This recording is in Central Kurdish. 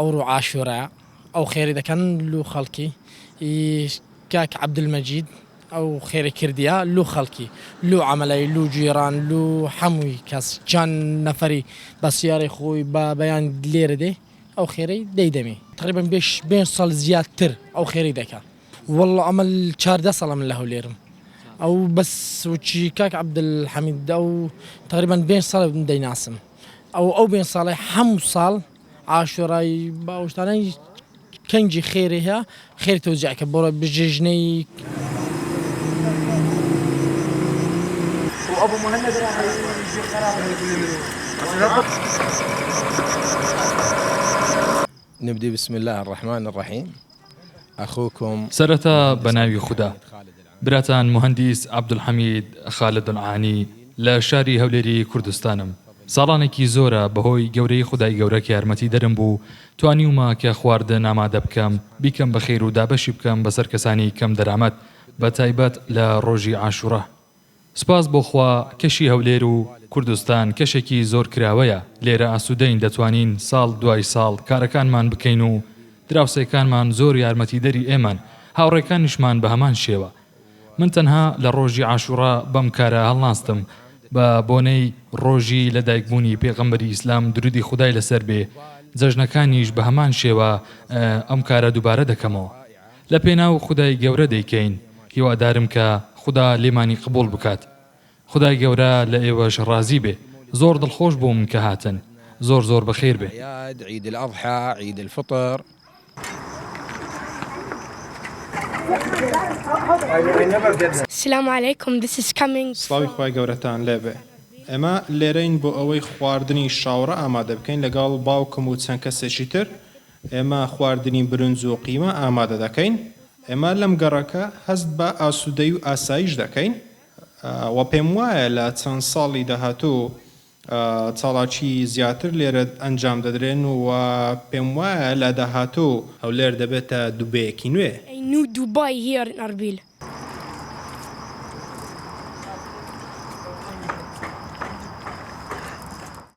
أو عاشوراء أو خيري إذا كان له خلقي كاك عبد المجيد أو خيري كرديا له خلقي له عملي له جيران له حموي كاس كان نفري بسياري خوي بيان ليرة دي أو خيري ديدمي تقريبا بين صال زيادة أو خيري ذاك والله عمل شارده صلا من له ليرم أو بس وشي كاك عبد الحميد أو تقريبا بين صال من ديناسم أو بين صالح حمو صال عاشوراي باوشتاني كنجي خيرها خير توزيعك برا بججني وابو مهند راح يجي خراب. نبدي بسم الله الرحمن الرحيم. أخوكم سرتا بناوي خدا براتان مهندس عبدالحمید خالدعانی لە شاری هەولێری کوردستانم. ساڵانێکی زۆرە بەهۆی گەورەی خودای گەورە کە یارمەتی دەرم بوو توانیومە کە خواردن ئامادە بکەم بیکەم بەخێر و دابەشی بکەم بەسەر کەسانی کەم دەرامەت بە تایبەت لە ڕۆژی عاشوڕە. سپاس بۆ خوا کەشی هەولێر و کوردستان کەشێکی زۆر کراوەیە. لێرە ئاسوودەین دەتوانین ساڵ دوای ساڵ کارەکانمان بکەین و دراوسێکانمان زۆر یارمەتیدەری ئێمەن، هاوڕێکانیشمان بە هەمان شێوە. من تەنها لە ڕۆژی عاشوڕا بەم کارە هەڵناستم بە بۆنەی ڕۆژی لەدایکبوونی پێغەمبەری ئیسلام درودی خودای لەسەر بێ. جەژنەکانیش بە هەمان شێوە ئەم کارە دووبارە دەکەمەوە. لە پێناو خودای گەورە دەیکەین. هیوادارم کە خدا لێمانی قبول بکات. خدای گەورە لە ئێوەش ڕازی بێ. زۆر دڵخۆش بووم کە هاتن. زۆر زۆر بەخێر بێ. عيد الأضحى، عيد الفطر. السلام عليكم. This is coming. سڵاوی خوای گەورەتان لێبێ. ئێمە لێرەین بۆ ئەوەی خواردنی شاوڕە ئامادە بکەین لەگەڵ باوکم و چەند کەسێکی تر. ئێمە خواردنی برنج و قیمە ئامادە دەکەین. ئێمە لەم گەڕەکە هەست بە ئاسوودەی و ئاسایش دەکەین و پێم وایە لە چەند ساڵی داهاتوو چاڵاکی زیاتر لێرە ئەنجام دەدرێن و پێم وایە لە داهاتوو هەولێر دەبێتە دووبەیەکی نوێ. A new Dubai here in Arbil.